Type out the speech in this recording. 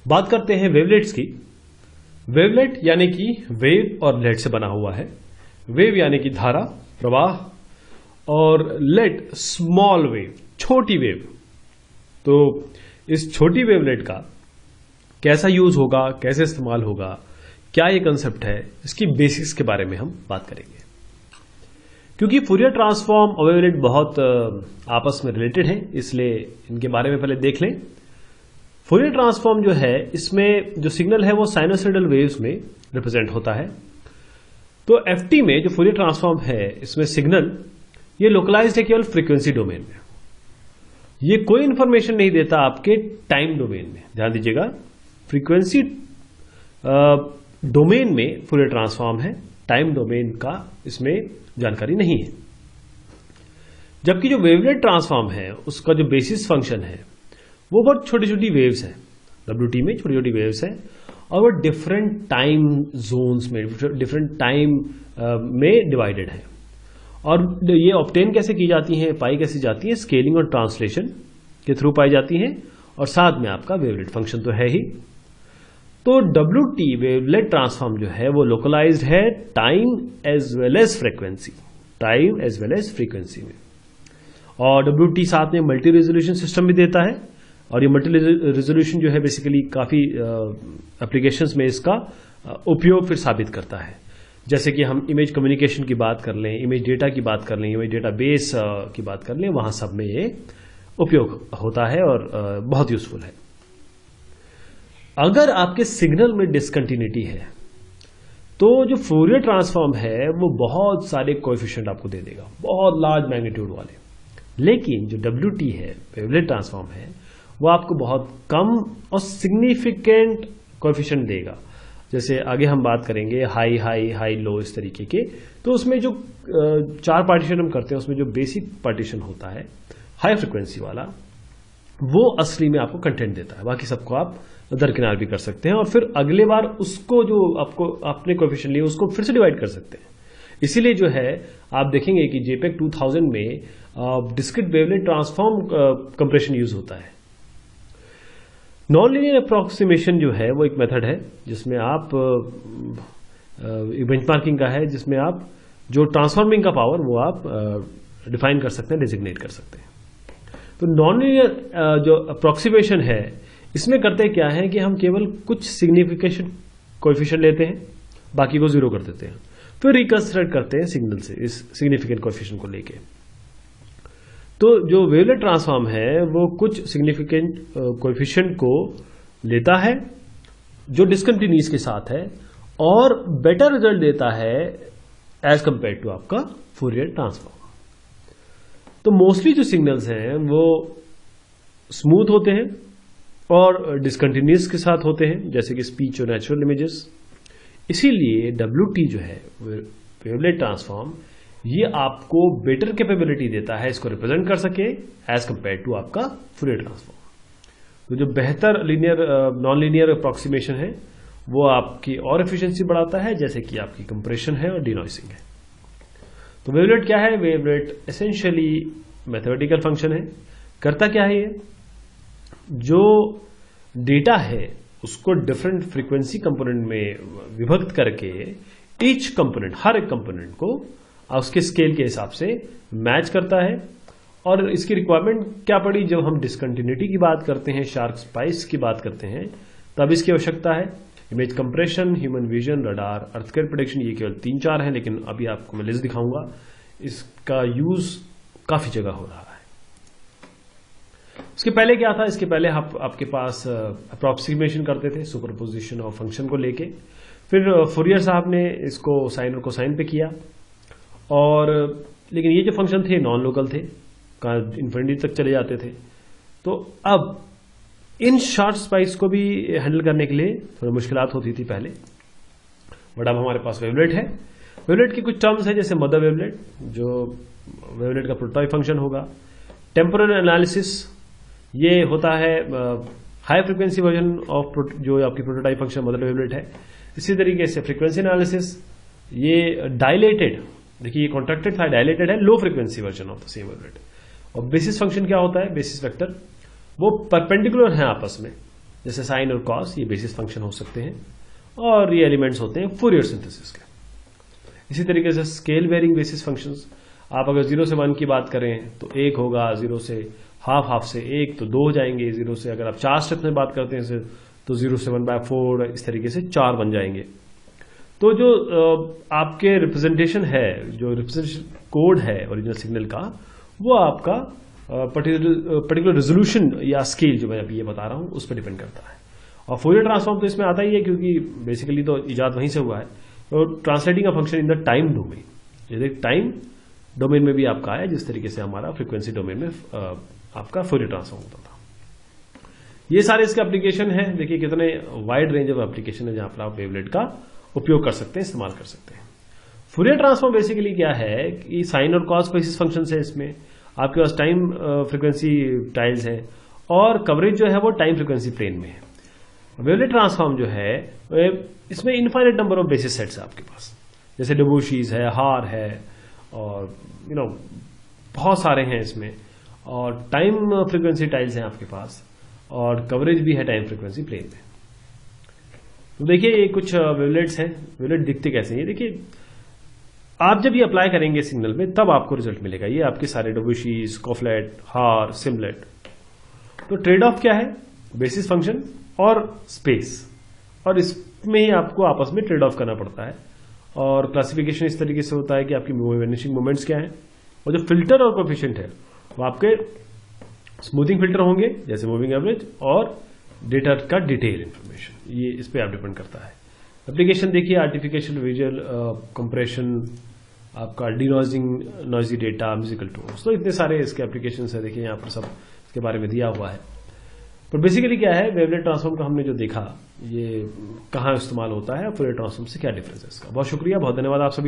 बात करते हैं वेवलेट्स की। वेवलेट यानी कि वेव और लेट से बना हुआ है। वेव यानी कि धारा, प्रवाह, और लेट स्मॉल वेव, छोटी वेव। तो इस छोटी वेवलेट का कैसा यूज होगा, कैसे इस्तेमाल होगा, क्या ये कंसेप्ट है, इसकी बेसिक्स के बारे में हम बात करेंगे। क्योंकि फूरियर ट्रांसफॉर्म और वेवलेट बहुत आपस में रिलेटेड हैं, इसलिए इनके बारे में पहले देख लें। फूरियर ट्रांसफॉर्म जो है, इसमें जो सिग्नल है वो साइनोसॉइडल वेव्स में रिप्रेजेंट होता है। तो एफटी में जो फूरियर ट्रांसफॉर्म है, इसमें सिग्नल ये लोकलाइज्ड है केवल फ्रीक्वेंसी डोमेन में। ये कोई इंफॉर्मेशन नहीं देता आपके टाइम डोमेन में। ध्यान दीजिएगा, फ्रीक्वेंसी डोमेन में फूरियर ट्रांसफॉर्म है, टाइम डोमेन का इसमें जानकारी नहीं है। जबकि जो वेवलेट ट्रांसफॉर्म है, उसका जो बेसिस फंक्शन है वो बहुत छोटी छोटी वेव्स है। डब्ल्यूटी में छोटी छोटी वेव्स है और वो डिफरेंट टाइम जोन्स में, डिफरेंट टाइम में डिवाइडेड है। और ये ऑब्टेन कैसे की जाती हैं, पाई कैसे जाती है, स्केलिंग और ट्रांसलेशन के थ्रू पाई जाती हैं। और साथ में आपका वेवलेट फंक्शन तो है ही। तो डब्ल्यूटी वेवलेट ट्रांसफॉर्म जो है वो लोकलाइज्ड है time as well as frequency, time as well as frequency में। और डब्ल्यूटी साथ में मल्टी रेजोल्यूशन सिस्टम भी देता है। और ये मल्टी रेजोल्यूशन जो है बेसिकली काफी एप्लीकेशंस में इसका उपयोग फिर साबित करता है। जैसे कि हम इमेज कम्युनिकेशन की बात कर लें, इमेज डेटा की बात कर लें, इमेज डेटाबेस की बात कर लें, वहां सब में ये उपयोग होता है और बहुत यूजफुल है। अगर आपके सिग्नल में डिसकंटिन्यूटी है तो जो फूरियर ट्रांसफॉर्म है वो बहुत सारे कोएफिशिएंट आपको दे देगा, बहुत लार्ज मैग्नीट्यूड वाले। लेकिन जो डब्ल्यूटी है, वेवलेट ट्रांसफॉर्म है, वो आपको बहुत कम और सिग्निफिकेंट कोएफिशिएंट देगा। जैसे आगे हम बात करेंगे हाई हाई हाई लो इस तरीके के। तो उसमें जो 4 पार्टीशन हम करते हैं, उसमें जो बेसिक पार्टीशन होता है हाई फ्रिक्वेंसी वाला, वो असली में आपको कंटेंट देता है। बाकी सबको आप दरकिनार भी कर सकते हैं और फिर अगले बार उसको जो आपको आपने कोएफिशिएंट लिए उसको फिर से डिवाइड कर सकते हैं। इसीलिए जो है आप देखेंगे कि जेपेग 2000 में discrete wavelet transform compression use होता है। नॉन लीनियर अप्रोक्सीमेशन जो है वो एक मेथड है जिसमें आप बेंचमार्किंग का है, जिसमें आप जो ट्रांसफॉर्मिंग का पावर वो आप डिफाइन कर सकते हैं, डेजिग्नेट कर सकते हैं। तो नॉन लीनियर जो अप्रोक्सीमेशन है, इसमें करते क्या है कि हम केवल कुछ सिग्निफिकेशन कोएफिशिएंट लेते हैं, बाकी को जीरो कर देते हैं, फिर रिकंस्ट्रक्ट करते हैं सिग्नल से इस सिग्निफिकेंट कोएफिशिएंट को लेके। तो जो वेवलेट ट्रांसफॉर्म है वो कुछ सिग्निफिकेंट कोएफिशिएंट को लेता है जो डिसकंटिन्यूस के साथ है और बेटर रिजल्ट देता है एज कंपेयर टू आपका फूरियर ट्रांसफॉर्म। तो मोस्टली जो सिग्नल्स हैं वो स्मूथ होते हैं और डिसकंटिन्यूस के साथ होते हैं, जैसे कि स्पीच और नेचुरल इमेजेस। इसीलिए डब्ल्यूटी जो है वेवलेट ट्रांसफॉर्म, ये आपको बेटर कैपेबिलिटी देता है इसको रिप्रेजेंट कर सके एज कंपेयर टू आपका फूरियर ट्रांसफॉर्म। तो जो बेहतर लीनियर नॉन लीनियर अप्रोक्सीमेशन है वो आपकी और एफिशिएंसी बढ़ाता है, जैसे कि आपकी कंप्रेशन है और डिनॉइसिंग है। तो वेवलेट क्या है? वेवलेट एसेंशियली मैथमेटिकल फंक्शन है। करता क्या है? ये जो डेटा है उसको डिफरेंट फ्रीक्वेंसी कंपोनेंट में विभक्त करके ईच कंपोनेंट, हर एक कंपोनेंट को उसके स्केल के हिसाब से मैच करता है। और इसकी रिक्वायरमेंट क्या पड़ी? जब हम डिसकंटिन्यूटी की बात करते हैं, शार्प स्पाइस की बात करते हैं, तब इसकी आवश्यकता है। Image compression, human vision, radar, earthquake prediction, ये केवल 3-4 हैं, लेकिन अभी आपको मैं लिस्ट दिखाऊंगा। इसका यूज काफी जगह हो रहा है। इसके पहले क्या था? इसके पहले आपके पास अप्रोक्सीमेशन करते थे सुपरपोजिशन और फंक्शन को लेके। फिर फूरियर साहब ने इसको साइन और कोसाइन पे किया, और लेकिन ये जो फंक्शन थे नॉन लोकल थे, इन्फिनिटी तक चले जाते थे। तो अब इन शॉर्ट स्पाइस को भी हैंडल करने के लिए थोड़ी मुश्किलात होती थी पहले, बट अब हमारे पास वेवलेट है। वेवलेट की कुछ टर्म्स है, जैसे मदर वेवलेट, जो वेवलेट का प्रोटोटाइप फंक्शन होगा। टेम्पोरल एनालिसिस, ये होता है हाई फ्रीक्वेंसी वर्जन ऑफ जो आपकी प्रोटोटाइप फंक्शन मदर वेवलेट है। इसी तरीके से फ्रीक्वेंसी एनालिसिस, ये डायलेटेड, देखिए ये कॉन्ट्रैक्टेड था, डायलेटेड है, low frequency version of the same wavelet. और बेसिस फंक्शन क्या होता है? बेसिस वेक्टर, वो परपेंडिकुलर है आपस में, जैसे साइन और कॉस, ये बेसिस फंक्शन हो सकते हैं, और ये एलिमेंट्स होते हैं फूरियर सिंथेसिस के। इसी तरीके से स्केल वेरिंग बेसिस फंक्शंस, आप अगर 0 से 1 की बात करें तो 1 होगा, 0 से हाफ से 1 तो 2 हो जाएंगे, 0 से अगर आप 4 स्टेप्स में बात करते हैं तो 0 से 1/4 इस तरीके से 4 बन जाएंगे। तो जो आपके रिप्रेजेंटेशन है, जो रिप्रेजेंटेशन कोड है ओरिजिनल सिग्नल का, वो आपका पर्टिकुलर रेजोल्यूशन या स्केल जो मैं अभी ये बता रहा हूं उस पर डिपेंड करता है। और फोरियर ट्रांसफॉर्म तो इसमें आता ही है, क्योंकि बेसिकली तो इजाद वहीं से हुआ है। तो translating a function in the time domain, जैसे टाइम डोमेन में भी आपका आया, जिस तरीके से हमारा फ्रीक्वेंसी डोमेन में आपका फोरियर ट्रांसफॉर्म होता था। ये सारे इसके एप्लीकेशन है। देखिए कितने वाइड रेंज ऑफ एप्लीकेशन है जहां पर आप वेवलेट का उपयोग कर सकते हैं, इस्तेमाल कर सकते हैं। फोरियर ट्रांसफॉर्म बेसिकली क्या है कि साइन और कॉस बेसिस फंक्शन है, इसमें आपके पास टाइम फ्रीक्वेंसी टाइल्स है, और कवरेज जो है वो टाइम फ्रीक्वेंसी प्लेन में है। वेवलेट ट्रांसफॉर्म जो है इसमें infinite number of basis sets है आपके पास, जैसे डेबुशीज है, हार है, और बहुत सारे हैं इसमें, और टाइम फ्रीक्वेंसी टाइल्स हैं आपके पास, और कवरेज भी है टाइम फ्रीक्वेंसी प्लेन में। तो देखिए ये कुछ वेवलेट्स हैं। वेवलेट दिखते कैसे हैं, ये देखिए आप जब ये अप्लाई करेंगे सिग्नल में तब आपको रिजल्ट मिलेगा। ये आपके सारे डेबुशीज, कॉफलेट, हार, सिमलेट। तो ट्रेड ऑफ क्या है, बेसिस फंक्शन और स्पेस, और इसमें ही आपको आपस में ट्रेड ऑफ करना पड़ता है। और क्लासिफिकेशन इस तरीके से होता है कि आपकी वेनिशिंग मोमेंट्स क्या हैं, और जो फिल्टर और कोफिशिएंट है वो आपके स्मूथिंग फिल्टर होंगे, जैसे मूविंग एवरेज, और डेटा का डिटेल इंफॉर्मेशन, ये इस पे आप डिपेंड करता है। एप्लीकेशन देखिए, आर्टिफिशियल विजुअल कंप्रेशन, आपका डिनॉइजिंग नॉइजी डेटा, म्यूजिकल टोन्स, तो इतने सारे इसके एप्लीकेशंस है। देखिए यहाँ पर सब इसके बारे में दिया हुआ है। पर बेसिकली क्या है, वेवलेट ट्रांसफॉर्म का हमने जो देखा, ये कहाँ इस्तेमाल होता है, फोरियर ट्रांसफॉर्म से क्या डिफरेंस है इसका। बहुत शुक्रिया, बहुत धन्यवाद आप सभी लोग।